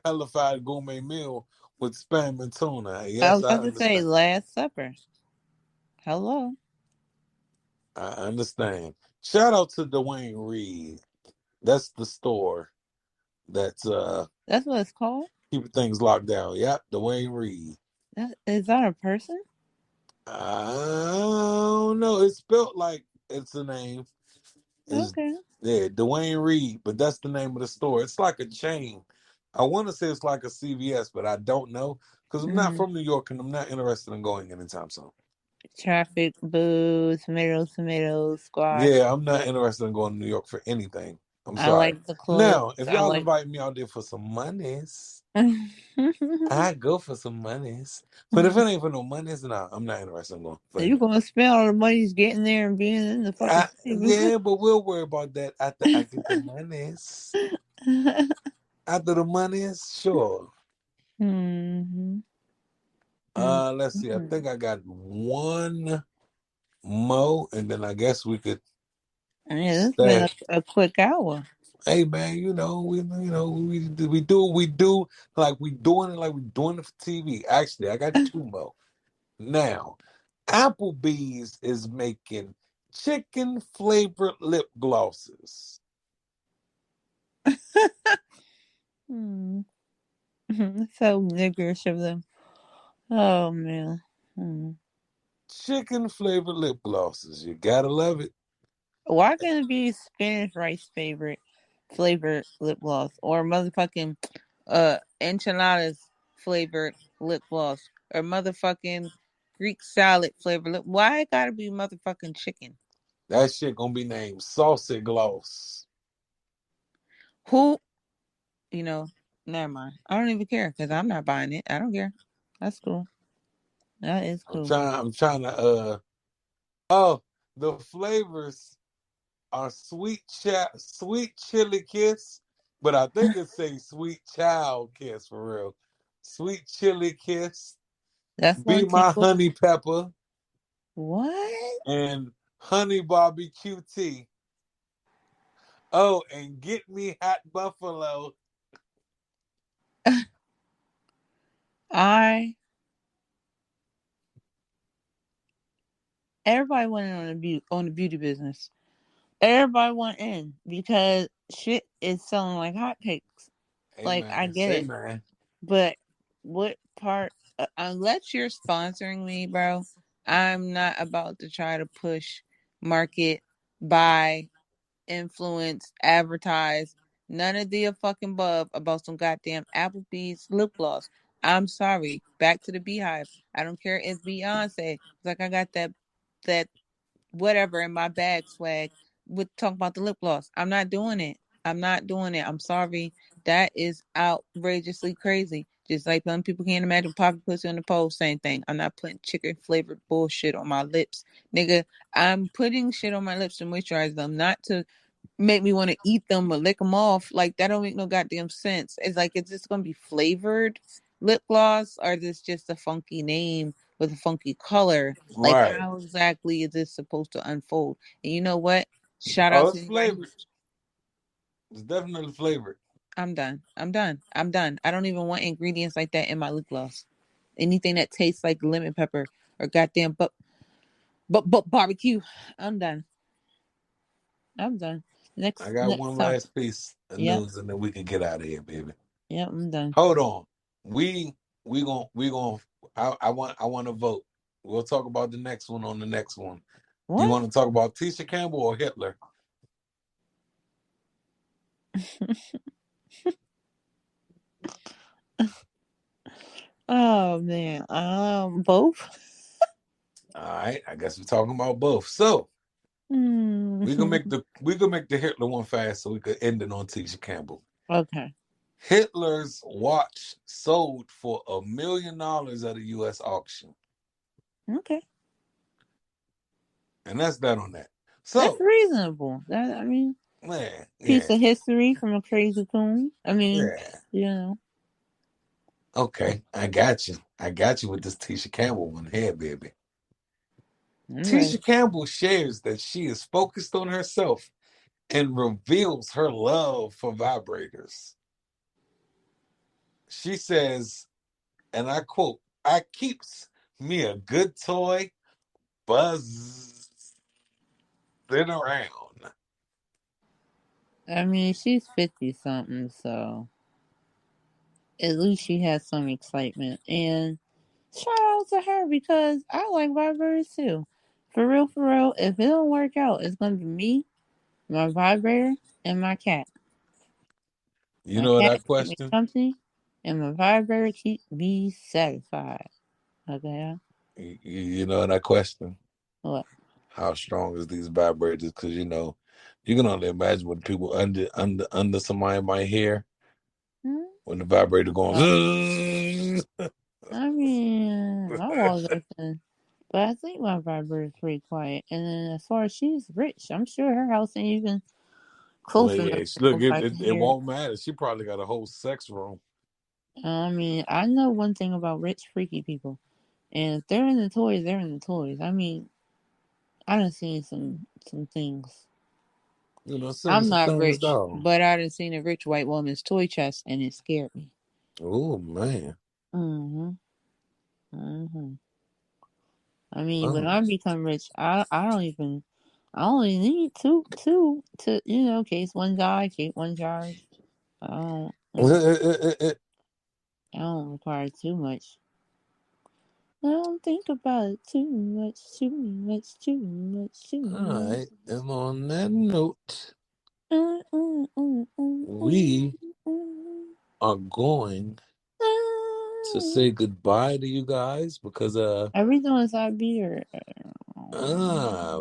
hellified gourmet meal with spam and tuna. I Yes, was I about to say understand. Last Supper. Hello. I understand. Shout out to Dwayne Reed. That's the store that's That's what it's called. keeping things locked down. Yep, Dwayne Reed. Is that a person? I don't know. It's spelled like it's a name. Is Okay. yeah, Dwayne Reed, but that's the name of the store. It's like a chain. I want to say it's like a CVS, but I don't know because I'm not Mm. from New York and I'm not interested in going anytime soon. Traffic, boo, tomatoes, tomatoes, squash. Yeah, I'm not interested in going to New York for anything. I'm I sorry. like the clothes. Now, if I y'all like. invite me out there for some monies, I go for some monies. But if it ain't for no monies, nah, I'm not interested in going for You anything. gonna spend all the money getting there and being in the fucking city. Yeah, but we'll worry about that after I get the monies. After the monies, sure. Hmm. Let's see. I Hmm. think I got one more, and then I guess we could Yeah, it's been start. a quick hour. Hey man, we do like we doing it for TV. Actually, I got two more. Now, Applebee's is making chicken flavored lip glosses. Hmm. So niggerish of them. Oh man. Hmm. Chicken flavored lip glosses. You gotta love it. Why can't it be Spanish rice favorite flavored lip gloss or motherfucking enchiladas flavored lip gloss or motherfucking Greek salad flavored lip? Why it gotta be motherfucking chicken? That shit gonna be named Saucy Gloss. Who, you know, never mind. I don't even care because I'm not buying it. I don't care. That's cool. That is cool. I'm trying to oh, the flavors are sweet chili kiss, but I think it say sweet child kiss for real. Sweet chili kiss, That's be one my tingle. honey pepper, What? and honey barbecue tea. Oh, and get me hot buffalo. I Everybody went in on the beauty business. Everybody went in because shit is selling like hotcakes. Hey Like I man, get say it, man. but what part? Unless you're sponsoring me, bro, I'm not about to try to push, market, buy, influence, advertise. None of the fucking above about some goddamn Applebee's lip gloss. I'm sorry. Back to the Beehive. I don't care if Beyonce. It's like I got that whatever in my bag swag with talking about the lip gloss. I'm not doing it. I'm not doing it. I'm sorry. That is outrageously crazy. Just like some people can't imagine popping pussy on the pole, same thing. I'm not putting chicken flavored bullshit on my lips. Nigga, I'm putting shit on my lips to moisturize them, not to make me want to eat them or lick them off. Like that don't make no goddamn sense. It's like, is this gonna be flavored lip gloss or is this just a funky name with a funky color? Like Right. how exactly is this supposed to unfold? And you know what? Shout Oh, out to it's anybody flavored. who's It's definitely flavored. I'm done. I'm done. I'm done. I don't even want ingredients like that in my lip gloss. Anything that tastes like lemon pepper or goddamn but barbecue. I'm done. I'm done. I Next got next one topic. last piece of Yep. news, and then we can get out of here, baby. Yep, I'm done. Hold on. We we gonna. I want to vote. We'll talk about the next one on the next one. You What? want to talk about Tisha Campbell or Hitler? Oh man, both. All right. I guess we're talking about both. So Hmm. we can make the Hitler one fast, so we could end it on Tisha Campbell. Okay. Hitler's watch sold for $1 million at a U.S. auction, Okay. and that's that on that. That's So, reasonable. That I mean, man, piece yeah, of history from a crazy coon. I mean, yeah. you know. Okay, I got you. I got you with this Tisha Campbell one here, baby. I'm ready. Tisha Campbell shares that she is focused on herself and reveals her love for vibrators. She says, and I quote, "I keeps me a good toy buzzing around." I mean, she's 50 something, so at least she has some excitement. And shout out to her because I like vibrators too. For real, if it don't work out, it's gonna be me, my vibrator, and my cat. You My know what cat I keep me question? company, and my vibrator keep me satisfied. Okay. You know what I question? What? How strong is these vibrators? Because you can only imagine what people under somebody might hear Hmm? when the vibrator going. Uh, I mean, my walls open, but I think my vibrator is pretty quiet. And then as far as she's rich, I'm sure her house ain't even Well, close enough yeah. to Look, where I can it hear it. won't matter. She probably got a whole sex room. I mean, I know one thing about rich, freaky people. And if they're in the toys, they're in the toys. I mean, I done seen some things. I'm Some not things, rich, dog. but I done seen a rich white woman's toy chest, and it scared me. Oh man. Mm-hmm. Mm-hmm. I mean, when Oh. I become rich, I only need two to case one die, keep one charge. I don't I don't require too much. I don't think about it too much, too much, too much, too All much. right. And on that note, Uh, uh, uh, uh, we uh, are going to uh. say goodbye to you guys because Are we doing side B or?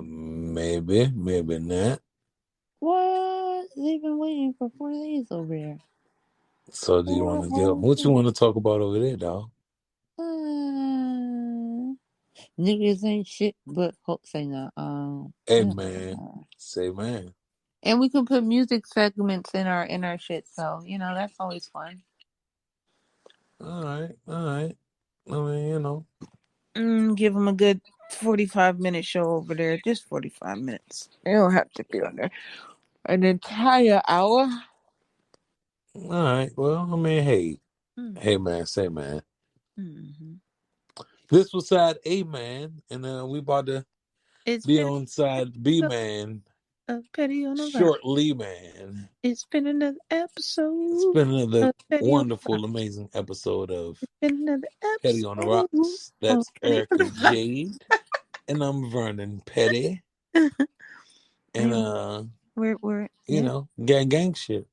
Maybe, maybe not. What? They've been waiting for 4 days over there. So do you want to get what you want to talk about over there, dog? Niggas ain't shit but say no. Hey Yeah. man, say man. And we can put music segments in our shit, so that's always fun. All right, all right. I mean, Give them a good 45-minute show over there, just 45 minutes. They don't have to be on there an entire hour. all right. Well, I mean, hey, Mm-hmm. hey man, say man. Mm-hmm. This was side A man, and we about to It's be been on side B man a petty on a vibe. shortly, man. It's been another It's episode been another of petty on the vibe. wonderful, amazing episode of It's been another Petty on the episode Rocks. of That's petty on Erica the Jade, and I'm Vernon Petty, vibe. and We're yeah. gang gang shit.